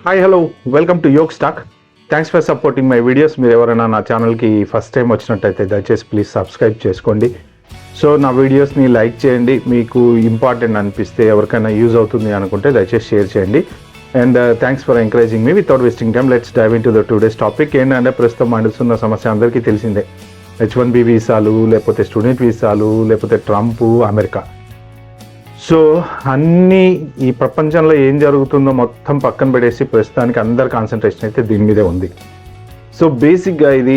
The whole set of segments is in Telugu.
Hi hello welcome to Yog stack. Thanks for supporting my videos. మీరు ఎవరైనా నా ఛానల్కి ఫస్ట్ టైం వచ్చినట్టయితే దయచేసి ప్లీజ్ సబ్స్క్రైబ్ చేసుకోండి. సో నా వీడియోస్ని లైక్ చేయండి. మీకు ఇంపార్టెంట్ అనిపిస్తే ఎవరికైనా యూజ్ అవుతుంది అనుకుంటే దయచేసి షేర్ చేయండి. And thanks for encouraging me. Without wasting time let's dive in to the today's topic. ఏంటంటే ప్రస్తుతం మండుతున్న సమస్య అందరికీ తెలిసిందే. H1B వీసాలు, లేకపోతే స్టూడెంట్ వీసాలు, లేకపోతే ట్రంప్, అమెరికా. సో అన్నీ ఈ ప్రపంచంలో ఏం జరుగుతుందో మొత్తం పక్కన పెడేసి ప్రస్తుతానికి అందరి కాన్సన్ట్రేషన్ అయితే దీని మీదే ఉంది. సో బేసిక్గా ఇది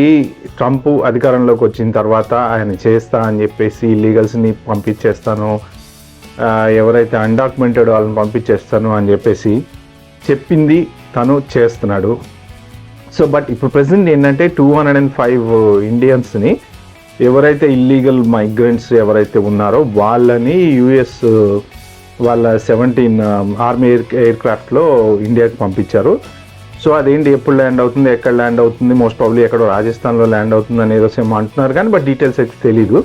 ట్రంప్ అధికారంలోకి వచ్చిన తర్వాత ఆయన చేస్తా అని చెప్పేసి ఇల్లీగల్స్ని పంపించేస్తాను, ఎవరైతే అన్డాక్యుమెంటెడ్ వాళ్ళని పంపించేస్తాను అని చెప్పేసి చెప్పింది తను చేస్తున్నాడు. సో బట్ ఇప్పుడు ప్రెసెంట్ ఏంటంటే 205 ఇండియన్స్ని, ఎవరైతే ఇల్లీగల్ మైగ్రెంట్స్ ఎవరైతే ఉన్నారో వాళ్ళని యుఎస్ వాళ్ళ 17 ఆర్మీ ఎయిర్ క్రాఫ్ట్లో ఇండియాకి పంపించారు. సో అదేంటి, ఎప్పుడు ల్యాండ్ అవుతుంది, ఎక్కడ ల్యాండ్ అవుతుంది, మోస్ట్ ప్రాబ్లీ ఎక్కడో రాజస్థాన్లో ల్యాండ్ అవుతుంది అనేది ఏమో అంటున్నారు, కానీ బట్ డీటెయిల్స్ అయితే తెలీదు.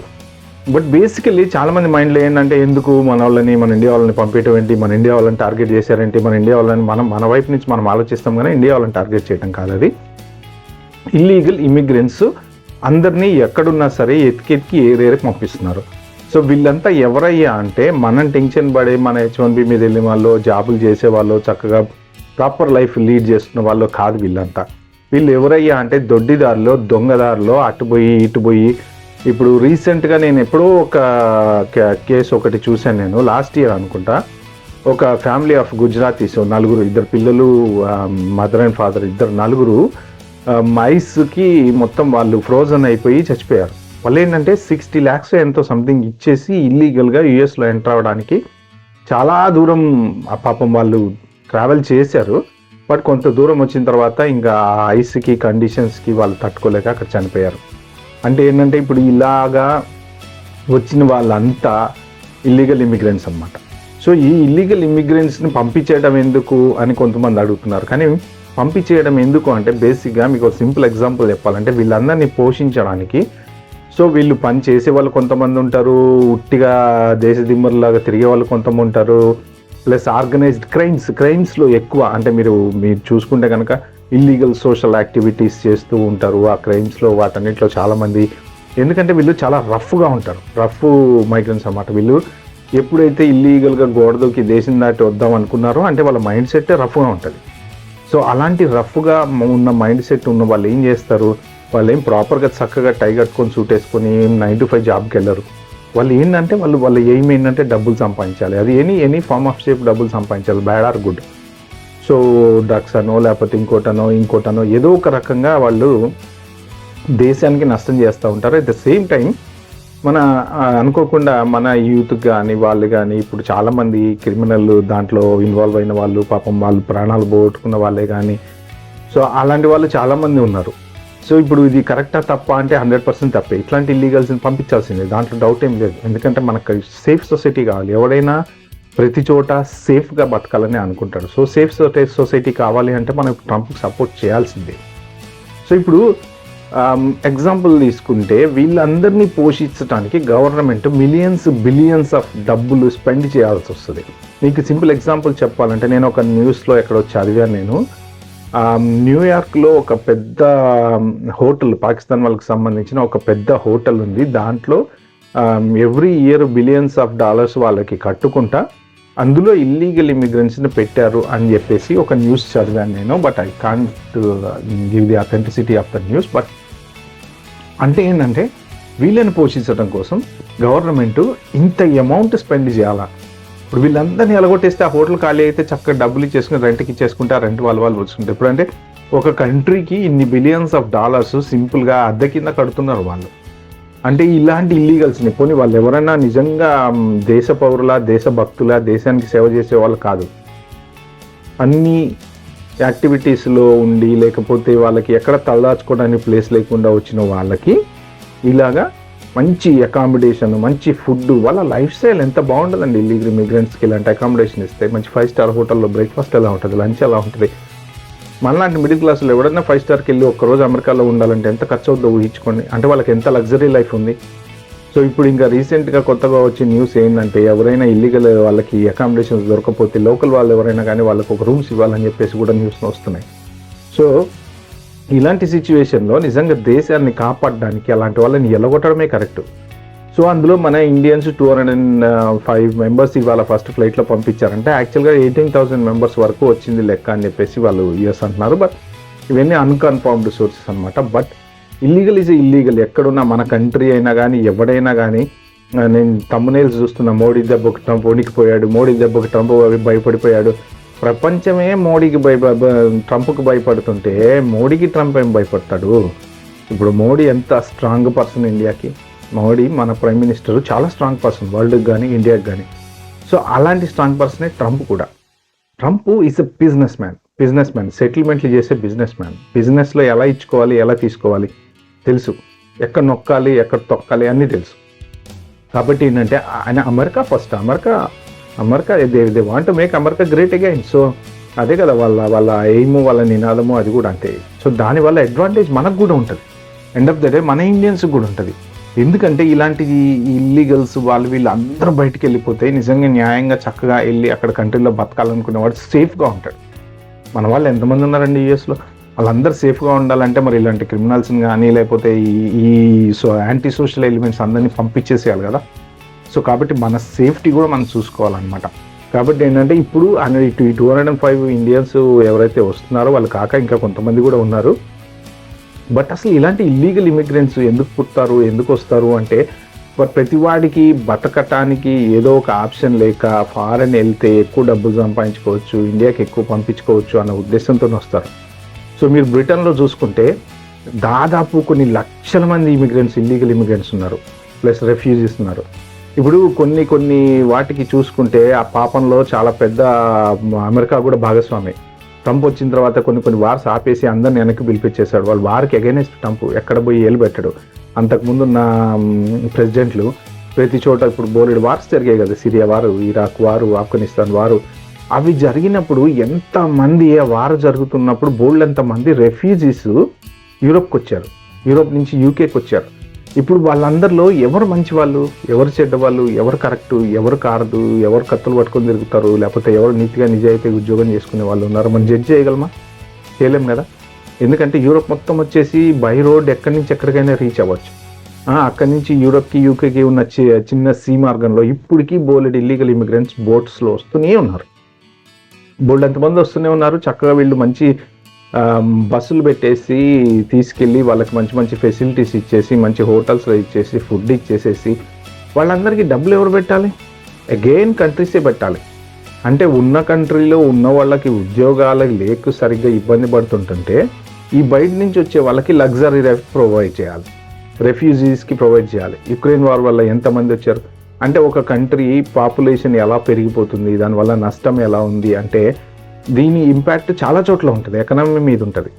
బట్ బేసికలీ చాలామంది మైండ్లో ఏంటంటే, ఎందుకు మన వాళ్ళని, మన ఇండియా వాళ్ళని పంపించడం ఏంటి, మన ఇండియా వాళ్ళని టార్గెట్ చేశారేంటి, మన ఇండియా వాళ్ళని మన వైపు నుంచి మనం ఆలోచిస్తాం, కానీ ఇండియా వాళ్ళని టార్గెట్ చేయడం కాదు. అది ఇల్లీగల్ ఇమిగ్రెంట్స్ అందరినీ ఎక్కడున్నా సరే ఎతికెతికి ఏరియాకి పంపిస్తున్నారు. సో వీళ్ళంతా ఎవరయ్యా అంటే, మనం టెన్షన్ పడే మన H1B మీద వెళ్ళిన వాళ్ళు, జాబులు చేసే వాళ్ళు, చక్కగా ప్రాపర్ లైఫ్ లీడ్ చేస్తున్న వాళ్ళు కాదు వీళ్ళంతా. వీళ్ళు ఎవరయ్యా అంటే దొడ్డిదారులో, దొంగదారులో, అటుపోయి ఇటుపోయి. ఇప్పుడు రీసెంట్గా నేను ఎప్పుడో ఒక కేసు ఒకటి చూశాను, నేను లాస్ట్ ఇయర్ అనుకుంటా. ఒక ఫ్యామిలీ ఆఫ్ గుజరాతీస్, నలుగురు, ఇద్దరు పిల్లలు, మదర్ అండ్ ఫాదర్, నలుగురు మైస్కి మొత్తం వాళ్ళు ఫ్రోజన్ అయిపోయి చచ్చిపోయారు. వాళ్ళు ఏంటంటే 60 lakhs ఎంతో సంథింగ్ ఇచ్చేసి ఇల్లీగల్గా యుఎస్లో ఎంటర్ అవ్వడానికి చాలా దూరం పాపం వాళ్ళు ట్రావెల్ చేశారు. బట్ కొంత దూరం వచ్చిన తర్వాత ఇంకా ఐస్కి కండిషన్స్కి వాళ్ళు తట్టుకోలేక అక్కడ చనిపోయారు. అంటే ఏంటంటే ఇప్పుడు ఇలాగా వచ్చిన వాళ్ళంతా ఇల్లీగల్ ఇమిగ్రెంట్స్ అన్నమాట. సో ఈ ఇల్లీగల్ ఇమిగ్రెంట్స్ని పంపించేయడం ఎందుకు అని కొంతమంది అడుగుతున్నారు. కానీ పంపించేయడం ఎందుకు అంటే, బేసిక్గా మీకు ఒక సింపుల్ ఎగ్జాంపుల్ చెప్పాలంటే, వీళ్ళందరినీ పోషించడానికి, సో వీళ్ళు పని చేసే వాళ్ళు కొంతమంది ఉంటారు, ఉట్టిగా దేశదిమ్మర్లాగా తిరిగే వాళ్ళు కొంతమంది ఉంటారు, ప్లస్ ఆర్గనైజ్డ్ క్రైమ్స్లో ఎక్కువ. అంటే మీరు చూసుకుంటే కనుక ఇల్లీగల్ సోషల్ యాక్టివిటీస్ చేస్తూ ఉంటారు ఆ క్రైమ్స్లో, వాటన్నిటిలో చాలామంది. ఎందుకంటే వీళ్ళు చాలా రఫ్గా ఉంటారు, రఫ్ మైగ్రెంట్స్ అన్నమాట. వీళ్ళు ఎప్పుడైతే ఇల్లీగల్గా గోడదోకి దేశం దాటి వద్దాం అనుకున్నారో అంటే వాళ్ళ మైండ్ సెట్ రఫ్గా ఉంటుంది. సో అలాంటి రఫ్గా ఉన్న మైండ్ సెట్ ఉన్న వాళ్ళు ఏం చేస్తారు, వాళ్ళు ఏం ప్రాపర్గా చక్కగా టై కట్టుకొని సూట్ వేసుకొని 9 to 5 జాబ్కి వెళ్ళరు. వాళ్ళు ఏంటంటే వాళ్ళ ఎయిమ్ ఏంటంటే డబ్బులు సంపాదించాలి. అది ఎనీ ఫార్మ్ ఆఫ్ షేప్ డబ్బులు సంపాదించాలి, bad or good. So drugs అనో, లేకపోతే ఇంకోటనో ఏదో ఒక రకంగా వాళ్ళు దేశానికి నష్టం చేస్తూ ఉంటారు. అట్ ద సేమ్ టైం మన అనుకోకుండా మన యూత్ కానీ వాళ్ళు కానీ, ఇప్పుడు చాలామంది క్రిమినల్ దాంట్లో ఇన్వాల్వ్ అయిన వాళ్ళు, పాపం వాళ్ళు ప్రాణాలు పోగొట్టుకున్న వాళ్ళే కానీ, సో అలాంటి వాళ్ళు చాలామంది ఉన్నారు. సో ఇప్పుడు ఇది కరెక్టా తప్ప అంటే 100% తప్పే. ఇట్లాంటి ఇల్లీగల్స్ని పంపించాల్సిందే, దాంట్లో డౌట్ ఏం లేదు. ఎందుకంటే మనకు సేఫ్ సొసైటీ కావాలి. ఎవడైనా ప్రతి చోట సేఫ్గా బతకాలని అనుకుంటాడు. సో సేఫ్ సొసైటీ కావాలి అంటే మనం ట్రంప్కి సపోర్ట్ చేయాల్సిందే. సో ఇప్పుడు ఎగ్జాంపుల్ తీసుకుంటే, వీళ్ళందరినీ పోషించడానికి గవర్నమెంట్ బిలియన్స్ ఆఫ్ డబ్బులు స్పెండ్ చేయాల్సి వస్తుంది. మీకు సింపుల్ ఎగ్జాంపుల్ చెప్పాలంటే, నేను ఒక న్యూస్లో ఎక్కడో చదివాను. నేను న్యూయార్క్లో ఒక పెద్ద హోటల్, పాకిస్తాన్ వాళ్ళకి సంబంధించిన ఒక పెద్ద హోటల్ ఉంది. దాంట్లో every year billions of dollars వాళ్ళకి కట్టుకుంటా అందులో ఇల్లీగల్ ఇమిగ్రెంట్స్ని పెట్టారు అని చెప్పేసి ఒక న్యూస్ చదివాను నేను. But I can't give the authenticity of the news. But అంటే ఏంటంటే, వీళ్ళని పోషించడం కోసం గవర్నమెంట్ ఇంత అమౌంట్ స్పెండ్ చేయాలా. ఇప్పుడు వీళ్ళందరినీ ఎలగొట్టేస్తే ఆ హోటల్ ఖాళీ అయితే చక్కగా డబ్బులు ఇచ్చేసుకుని రెంట్కి ఇచ్చేసుకుంటే ఆ రెంట్ వాళ్ళు వచ్చుకుంటారు. ఇప్పుడంటే ఒక కంట్రీకి ఇన్ని బిలియన్స్ ఆఫ్ డాలర్స్ సింపుల్గా అద్దె కింద కడుతున్నారు వాళ్ళు. అంటే ఇలాంటి ఇల్లీగల్స్ని, పోనీ వాళ్ళు ఎవరైనా నిజంగా దేశ పౌరుల, దేశభక్తుల, దేశానికి సేవ చేసే వాళ్ళు కాదు, అన్ని యాక్టివిటీస్లో ఉండి, లేకపోతే వాళ్ళకి ఎక్కడ తలదాచుకోవడానికి ప్లేస్ లేకుండా వచ్చిన వాళ్ళకి ఇలాగా మంచి అకామిడేషన్, మంచి ఫుడ్, వాళ్ళ లైఫ్ స్టైల్ ఎంత బాగుంటుందండి. ఇల్లీగల్ ఇమిగ్రెంట్స్కి ఇలాంటి అకామిడేషన్ ఇస్తే మంచి 5 star హోటల్లో బ్రేక్ఫాస్ట్ ఎలా ఉంటుంది, లంచ్ ఎలా ఉంటుంది. మనలాంటి మిడిల్ క్లాస్లో ఎవడన్నా 5 starకి వెళ్ళి ఒక్కరోజు అమెరికాలో ఉండాలంటే ఎంత ఖర్చు అవుతుందో ఊహించుకోండి. అంటే వాళ్ళకి ఎంత లగ్జరీ లైఫ్ ఉంది. సో ఇప్పుడు ఇంకా రీసెంట్గా కొత్తగా వచ్చే న్యూస్ ఏంటంటే ఎవరైనా ఇల్లీగల్ వాళ్ళకి అకామిడేషన్స్ దొరకపోతే లోకల్ వాళ్ళు ఎవరైనా కానీ వాళ్ళకి ఒక రూమ్స్ ఇవ్వాలని చెప్పేసి కూడా న్యూస్ వస్తున్నాయి. సో ఇలాంటి సిచ్యువేషన్లో నిజంగా దేశాన్ని కాపాడడానికి అలాంటి వాళ్ళని ఎల్లగొట్టడమే కరెక్ట్. సో అందులో మన ఇండియన్స్ 205 మెంబర్స్ ఇవాళ ఫస్ట్ ఫ్లైట్లో పంపించారంటే యాక్చువల్గా 18,000 మెంబర్స్ వరకు వచ్చింది లెక్క అని చెప్పేసి వాళ్ళు యూఎస్ అంటున్నారు. బట్ ఇవన్నీ అన్కన్ఫర్మ్డ్ సోర్సెస్ అనమాట. But illegal is illegal. ఎక్కడున్నా మన కంట్రీ అయినా కానీ ఎవడైనా కానీ, నేను తమ్మునేల్స్ చూస్తున్నా, మోడీ దెబ్బకు ట్రంప్ వణికిపోయాడు, మోడీ దెబ్బకు ట్రంప్ భయపడిపోయాడు. ప్రపంచమే మోడీకి ట్రంప్కి భయపడుతుంటే మోడీకి ట్రంప్ ఏం భయపడతాడు? ఇప్పుడు మోడీ ఎంత స్ట్రాంగ్ పర్సన్ ఇండియాకి. మోడీ మన ప్రైమ్ మినిస్టర్ చాలా స్ట్రాంగ్ పర్సన్ వరల్డ్కి కానీ ఇండియాకి కానీ. సో అలాంటి స్ట్రాంగ్ పర్సనే ట్రంప్ కూడా. Trump is a business man, సెటిల్మెంట్లు చేసే బిజినెస్ మ్యాన్. బిజినెస్లో ఎలా ఇచ్చుకోవాలి, ఎలా తీసుకోవాలి తెలుసు, ఎక్కడ నొక్కాలి ఎక్కడ తొక్కాలి అన్నీ తెలుసు. కాబట్టి ఏంటంటే ఆయన America first, America they want to make America great again. So అదే కదా వాళ్ళ ఎయిము, వాళ్ళ నినాదము, అది కూడా అంతే. సో దానివల్ల అడ్వాంటేజ్ మనకు కూడా ఉంటుంది, ఎండ్ ఆఫ్ ద డే మన ఇండియన్స్కి కూడా ఉంటుంది. ఎందుకంటే ఇలాంటి ఇల్లీగల్స్ వీళ్ళు అందరూ బయటికి వెళ్ళిపోతే నిజంగా న్యాయంగా చక్కగా వెళ్ళి అక్కడ కంట్రీలో బతకాలనుకునేవాడు సేఫ్గా ఉంటాడు. మన వాళ్ళు ఎంతమంది ఉన్నారండి యూఎస్లో? వాళ్ళందరూ సేఫ్గా ఉండాలంటే మరి ఇలాంటి క్రిమినల్స్ని కానీ లేకపోతే ఈ యాంటీ సోషల్ ఎలిమెంట్స్ అందరినీ పంపించేసేయాలి కదా. సో కాబట్టి మన సేఫ్టీ కూడా మనం చూసుకోవాలన్నమాట. కాబట్టి ఏంటంటే ఇప్పుడు 205 ఇండియన్స్ ఎవరైతే వస్తున్నారో వాళ్ళు కాక ఇంకా కొంతమంది కూడా ఉన్నారు. బట్ అసలు ఇలాంటి ఇల్లీగల్ ఇమిగ్రెంట్స్ ఎందుకు పుడతారు, ఎందుకు వస్తారు అంటే ప్రతివాడికి బతకటానికి ఏదో ఒక ఆప్షన్ లేక ఫారెన్ వెళ్తే ఎక్కువ డబ్బులు సంపాదించుకోవచ్చు, ఇండియాకి ఎక్కువ పంపించుకోవచ్చు అన్న ఉద్దేశంతో వస్తారు. సో మీరు బ్రిటన్లో చూసుకుంటే దాదాపు కొన్ని లక్షల మంది ఇల్లీగల్ ఇమిగ్రెంట్స్ ఉన్నారు, ప్లస్ రెఫ్యూజీస్ ఉన్నారు. ఇప్పుడు కొన్ని వాటికి చూసుకుంటే ఆ పాపంలో చాలా పెద్ద అమెరికా కూడా భాగస్వామి. ట్రంప్ వచ్చిన తర్వాత కొన్ని వార్స్ ఆపేసి అందరిని వెనక్కి పిలిపించేశాడు. వాళ్ళు వారికి అగైనెస్ట్ ట్రంప్ ఎక్కడ పోయి ఏలు పెట్టాడు. అంతకుముందున్న ప్రెసిడెంట్లు ప్రతి చోట ఇప్పుడు బోలెడు వార్స్ జరిగాయి కదా, సిరియా వారు, ఇరాక్ వారు, ఆఫ్ఘనిస్తాన్ వారు. అవి జరిగినప్పుడు ఎంతమంది వారు జరుగుతున్నప్పుడు బోల్డంతమంది రెఫ్యూజీస్ యూరోప్కి వచ్చారు, యూరోప్ నుంచి యూకేకి వచ్చారు. ఇప్పుడు వాళ్ళందరిలో ఎవరు మంచి వాళ్ళు, ఎవరు చెడ్డవాళ్ళు, ఎవరు కరెక్టు, ఎవరు కారదు, ఎవరు కత్తులు పట్టుకొని తిరుగుతారు, లేకపోతే ఎవరు నీట్గా నిజాయితీ ఉద్యోగం చేసుకునే వాళ్ళు ఉన్నారు, మనం జడ్జ్ చేయగలమా? చేయలేం కదా. ఎందుకంటే యూరోప్ మొత్తం వచ్చేసి బై రోడ్ ఎక్కడి నుంచి ఎక్కడికైనా రీచ్ అవ్వచ్చు. అక్కడి నుంచి యూరోప్కి యూకేకి ఉన్న చిన్న సీ మార్గంలో ఇప్పటికీ బోలెడ్ ఇల్లీగల్ ఇమిగ్రెంట్స్ బోట్స్లో వస్తూనే ఉన్నారు. బోల్డ్ ఎంతమంది వస్తూనే ఉన్నారు. చక్కగా వీళ్ళు మంచి బస్సులు పెట్టేసి తీసుకెళ్ళి వాళ్ళకి మంచి ఫెసిలిటీస్ ఇచ్చేసి, మంచి హోటల్స్లో ఇచ్చేసి, ఫుడ్ ఇచ్చేసేసి వాళ్ళందరికీ డబ్బులు ఎవరు పెట్టాలి? అగైన్ కంట్రీసే పెట్టాలి. అంటే ఉన్న కంట్రీలో ఉన్న వాళ్ళకి ఉద్యోగాలు లేక సరిగ్గా ఇబ్బంది పడుతుంటుంటే ఈ బయట నుంచి వచ్చే వాళ్ళకి లగ్జరీ లైఫ్ ప్రొవైడ్ చేయాలి, రెఫ్యూజీస్కి ప్రొవైడ్ చేయాలి. యుక్రెయిన్ వార్ వల్ల ఎంతమంది వచ్చారు అంటే ఒక కంట్రీ పాపులేషన్ ఎలా పెరిగిపోతుంది, దానివల్ల నష్టం ఎలా ఉంది అంటే దీని ఇంపాక్ట్ చాలా చోట్ల ఉంటుంది, ఎకనామీ మీద ఉంటుంది.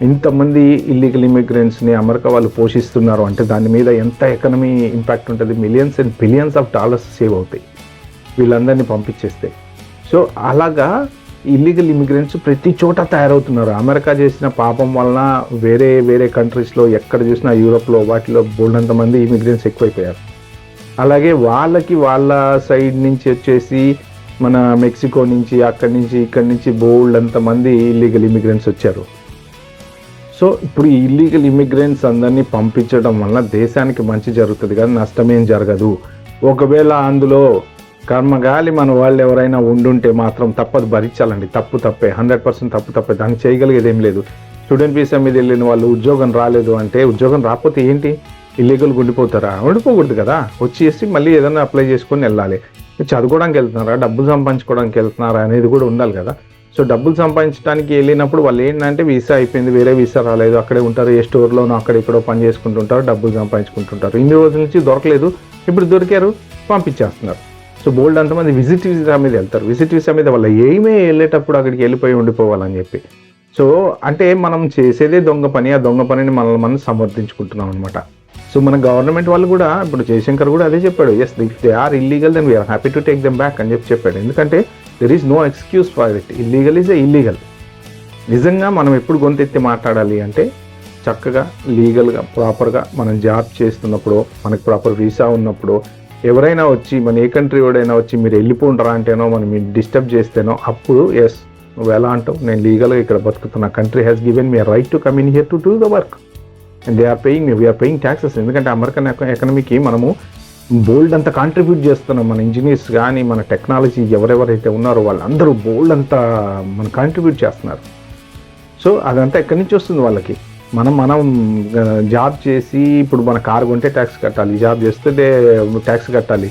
ఇంతమంది ఇల్లీగల్ ఇమిగ్రెంట్స్ని అమెరికా వాళ్ళు పోషిస్తున్నారు అంటే దాని మీద ఎంత ఎకనమీ ఇంపాక్ట్ ఉంటుంది. Millions and billions of dollars save అవుతాయి వీళ్ళందరినీ పంపించేస్తే. సో అలాగా ఇల్లీగల్ ఇమిగ్రెంట్స్ ప్రతి చోట తయారవుతున్నారు. అమెరికా చేసిన పాపం వలన వేరే కంట్రీస్లో ఎక్కడ చూసినా యూరోప్లో వాటిలో బోల్డంతమంది ఇమిగ్రెంట్స్ ఎక్కువైపోయారు. అలాగే వాళ్ళ సైడ్ నుంచి వచ్చేసి మన మెక్సికో నుంచి అక్కడి నుంచి ఇక్కడి నుంచి బోల్డంతమంది ఇల్లీగల్ ఇమిగ్రెంట్స్ వచ్చారు. సో ఇప్పుడు ఈ ఇల్లీగల్ ఇమిగ్రెంట్స్ అందరినీ పంపించడం వల్ల దేశానికి మంచి జరుగుతుంది కానీ నష్టమేం జరగదు. ఒకవేళ అందులో కర్మగాలి మన వాళ్ళు ఎవరైనా ఉండుంటే మాత్రం తప్పదు, భరించాలండి. తప్పే, 100% తప్పే. దాన్ని చేయగలిగేది ఏం లేదు. స్టూడెంట్ వీసా మీద వెళ్ళిన వాళ్ళు ఉద్యోగం రాలేదు అంటే ఉద్యోగం రాకపోతే ఏంటి, ఇల్లీగల్గా ఉండిపోతారా? ఉండిపోకూడదు కదా. వచ్చేసి మళ్ళీ ఏదైనా అప్లై చేసుకొని వెళ్ళాలి. చదువుకోవడానికి వెళ్తున్నారా, డబ్బులు సంపాదించుకోవడానికి వెళ్తున్నారా అనేది కూడా ఉండాలి కదా. సో డబ్బులు సంపాదించడానికి వెళ్ళినప్పుడు వాళ్ళు ఏంటంటే వీసా అయిపోయింది, వేరే వీసా రాలేదు, అక్కడే ఉంటారు, ఏ స్టోర్లోనో అక్కడెక్కడో పని చేసుకుంటుంటారు, డబ్బులు సంపాదించుకుంటుంటారు. ఇన్ని రోజుల నుంచి దొరకలేదు, ఇప్పుడు దొరికారు, పంపించేస్తున్నారు. సో బోల్డ్ అంతమంది విజిట్ వీసా మీద వెళ్తారు. విజిట్ వీసా మీద వాళ్ళ ఏమే వెళ్ళేటప్పుడు అక్కడికి వెళ్ళిపోయి ఉండిపోవాలని చెప్పి. సో అంటే మనం చేసేదే దొంగ పని, ఆ దొంగ పనిని మనం సమర్థించుకుంటున్నాం అనమాట. సో మన గవర్నమెంట్ వాళ్ళు కూడా ఇప్పుడు జయశంకర్ కూడా అదే చెప్పాడు, yes if they are illegal then we are happy to take them back అని చెప్పాడు. ఎందుకంటే there is no excuse for it. Illegal is a illegal. నిజంగా మనం ఎప్పుడు గొంతెత్తి మాట్లాడాలి అంటే చక్కగా లీగల్గా ప్రాపర్గా మనం జాబ్ చేస్తున్నప్పుడు, మనకు ప్రాపర్ వీసా ఉన్నప్పుడు ఎవరైనా వచ్చి మన ఏ కంట్రీ వాడైనా వచ్చి మీరు వెళ్ళిపోండరా అంటేనో, మనం డిస్టర్బ్ చేస్తేనో, అప్పుడు ఎస్ నువ్వు ఎలా అంటావు, నేను లీగల్గా ఇక్కడ బతుకుతున్నా, country has given me right to come in here to do the work and they are paying, we are paying taxes. ఎందుకంటే అమెరికన్ ఎకనమీకి మనము బోల్డ్ అంతా కాంట్రిబ్యూట్ చేస్తున్నాం. మన ఇంజనీర్స్ కానీ, మన టెక్నాలజీ ఎవరెవరైతే ఉన్నారో వాళ్ళందరూ బోల్డ్ అంతా మనం కాంట్రిబ్యూట్ చేస్తున్నారు. సో అదంతా ఎక్కడి నుంచి వస్తుంది వాళ్ళకి? మనం జాబ్ చేసి, ఇప్పుడు మన కారు కొంటే ట్యాక్స్ కట్టాలి, జాబ్ చేస్తే ట్యాక్స్ కట్టాలి,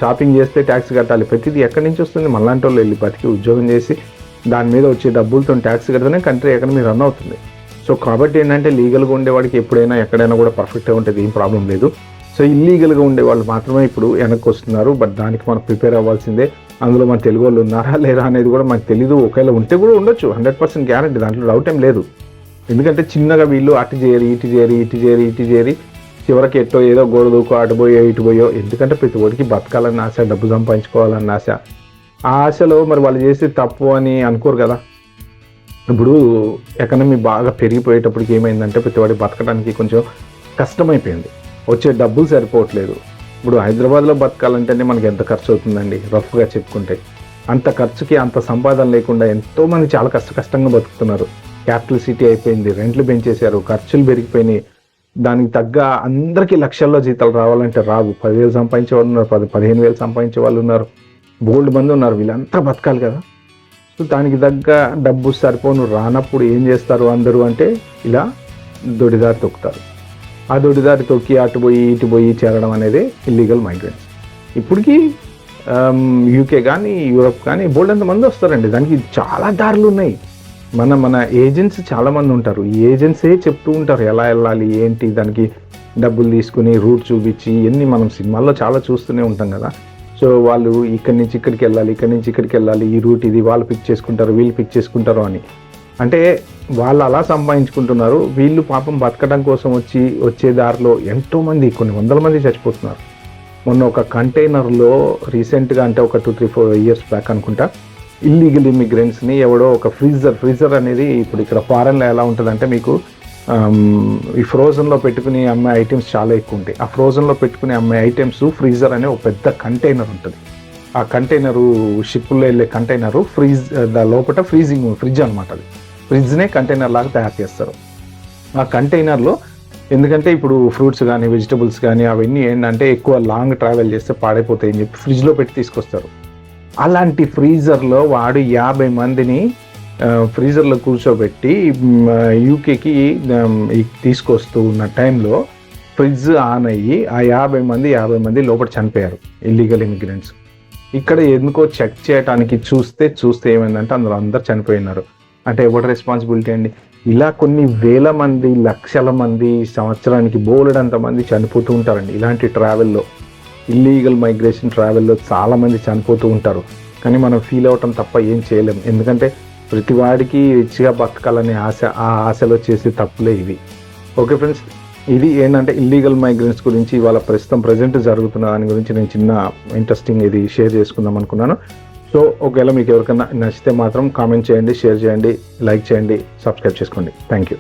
షాపింగ్ చేస్తే ట్యాక్స్ కట్టాలి. ప్రతిదీ ఎక్కడి నుంచి వస్తుంది? మనలాంటి వాళ్ళు వెళ్ళి బతికి ఉద్యోగం చేసి దాని మీద వచ్చే డబ్బులతో ట్యాక్స్ కడితేనే కంట్రీ ఎకనమీ రన్ అవుతుంది. సో కాబట్టి ఏంటంటే లీగల్గా ఉండేవాడికి ఎప్పుడైనా ఎక్కడైనా కూడా పర్ఫెక్ట్గా ఉంటుంది, ఏం ప్రాబ్లం లేదు. సో ఇల్లీగల్గా ఉండే వాళ్ళు మాత్రమే ఇప్పుడు వెనక్కి వస్తున్నారు. బట్ దానికి మనం ప్రిపేర్ అవ్వాల్సిందే. అందులో మన తెలుగు వాళ్ళు ఉన్నారా లేరా అనేది కూడా మనకు తెలీదు. ఒకవేళ ఉంటే కూడా ఉండొచ్చు, 100% గ్యారంటీ, దాంట్లో డౌట్ ఏం లేదు. ఎందుకంటే చిన్నగా వీళ్ళు అటు చేరి చివరికి ఎట్టో ఏదో గోడ దూకో, అటు పోయో ఇటు పోయో. ఎందుకంటే ప్రతి ఒడికి బతకాలన్న ఆశ, డబ్బు సంపాదించుకోవాలన్న ఆశ. ఆ ఆశలో మరి వాళ్ళు చేసి తప్పు అని అనుకోరు కదా. ఇప్పుడు ఎకనమీ బాగా పెరిగిపోయేటప్పటికి ఏమైందంటే ప్రతి వాడికి బతకడానికి కొంచెం కష్టమైపోయింది, వచ్చే డబ్బులు సరిపోవట్లేదు. ఇప్పుడు హైదరాబాద్లో బతకాలంటేనే మనకి ఎంత ఖర్చు అవుతుందండి, రఫ్గా చెప్పుకుంటే. అంత ఖర్చుకి అంత సంపాదన లేకుండా ఎంతోమంది చాలా కష్టంగా బతుకుతున్నారు. క్యాపిటల్ సిటీ అయిపోయింది, రెంట్లు పెంచేశారు, ఖర్చులు పెరిగిపోయినాయి. దానికి తగ్గ అందరికీ లక్షల్లో జీతాలు రావాలంటే రావు. 10,000 సంపాదించే వాళ్ళు ఉన్నారు, 15,000 సంపాదించే వాళ్ళు ఉన్నారు, బోల్డ్ మంది ఉన్నారు. వీళ్ళంతా బతకాలి కదా. సో దానికి తగ్గ డబ్బు సరిపోను రానప్పుడు ఏం చేస్తారు అందరూ అంటే ఇలా దొడిదారి తొక్కుతారు. ఆ దొడిదారి తొక్కి అటు పోయి ఇటు పోయి చేరడం అనేది ఇల్లీగల్ మైగ్రెంట్స్. ఇప్పటికీ యూకే కానీ యూరోప్ కానీ బోల్డ్ ఎంతమంది వస్తారండి. దానికి చాలా దారులు ఉన్నాయి. మన ఏజెంట్స్ చాలామంది ఉంటారు. ఈ ఏజెంట్సే చెప్తూ ఉంటారు ఎలా వెళ్ళాలి ఏంటి, దానికి డబ్బులు తీసుకుని రూట్ చూపించి, ఎన్ని మనం సినిమాల్లో చాలా చూస్తూనే ఉంటాం కదా. సో వాళ్ళు ఇక్కడి నుంచి ఇక్కడికి వెళ్ళాలి, ఇక్కడి నుంచి ఇక్కడికి వెళ్ళాలి, ఈ రూట్ ఇది, వాళ్ళు పిక్ చేసుకుంటారు, వీళ్ళు పిక్ చేసుకుంటారు అని. అంటే వాళ్ళు అలా సంపాదించుకుంటున్నారు. వీళ్ళు పాపం బతకడం కోసం వచ్చే దారిలో ఎంతోమంది, కొన్ని వందల మంది చచ్చిపోతున్నారు. మొన్న ఒక కంటైనర్లో రీసెంట్గా, అంటే ఒక 2-3-4 years బ్యాక్ అనుకుంటా, ఇల్లీగల్ ఇమిగ్రెంట్స్ని ఎవడో ఒక ఫ్రీజర్ అనేది, ఇప్పుడు ఇక్కడ ఫారెన్లో ఎలా ఉంటుందంటే మీకు ఈ ఫ్రోజన్లో పెట్టుకుని అమ్మే ఐటమ్స్ చాలా ఎక్కువ ఉంటాయి. ఆ ఫ్రోజన్లో పెట్టుకుని అమ్మే ఐటమ్స్ ఫ్రీజర్ అనే ఒక పెద్ద కంటైనర్ ఉంటుంది. ఆ కంటైనరు షిప్పుల్లో వెళ్ళే కంటైనరు లోపల ఫ్రిడ్జ్ అనమాట. అది ఫ్రిడ్జ్నే కంటైనర్ లాగా తయారు చేస్తారు. ఆ కంటైనర్లో ఎందుకంటే ఇప్పుడు ఫ్రూట్స్ కానీ వెజిటబుల్స్ కానీ అవన్నీ ఏంటంటే ఎక్కువ లాంగ్ ట్రావెల్ చేస్తే పాడైపోతాయని చెప్పి ఫ్రిడ్జ్లో పెట్టి తీసుకొస్తారు. అలాంటి ఫ్రీజర్లో వాడు 50 మందిని ఫ్రీజర్లో కూర్చోబెట్టి యూకేకి తీసుకొస్తూ ఉన్న టైంలో ఫ్రిడ్జ్ ఆన్ అయ్యి ఆ 50 మంది లోపల చనిపోయారు, ఇల్లీగల్ ఇమిగ్రెంట్స్. ఇక్కడ ఎందుకో చెక్ చేయడానికి చూస్తే ఏమైందంటే అందులో అందరు చనిపోయినారు. అంటే ఎవరి రెస్పాన్సిబిలిటీ అండి? ఇలా కొన్ని వేల మంది, లక్షల మంది సంవత్సరానికి బోలెడంత మంది చనిపోతూ ఉంటారండి ఇలాంటి ట్రావెల్లో. ఇల్లీగల్ మైగ్రేషన్ ట్రావెల్లో చాలామంది చనిపోతూ ఉంటారు. కానీ మనం ఫీల్ అవటం తప్ప ఏం చేయలేం. ఎందుకంటే ప్రతి వాడికి రిచ్గా బతకాలనే ఆశ, ఆ ఆశలో చేసే తప్పులే ఇవి. ఓకే ఫ్రెండ్స్, ఇది ఏంటంటే ఇల్లీగల్ మైగ్రెంట్స్ గురించి ఇవాళ ప్రజెంట్ జరుగుతున్న దాని గురించి నేను చిన్న ఇంట్రెస్టింగ్ ఇది షేర్ చేసుకుందాం అనుకున్నాను. సో ఒకవేళ మీకు ఎవరికైనా నచ్చితే మాత్రం కామెంట్ చేయండి, షేర్ చేయండి, లైక్ చేయండి, సబ్స్క్రైబ్ చేసుకోండి. Thank you.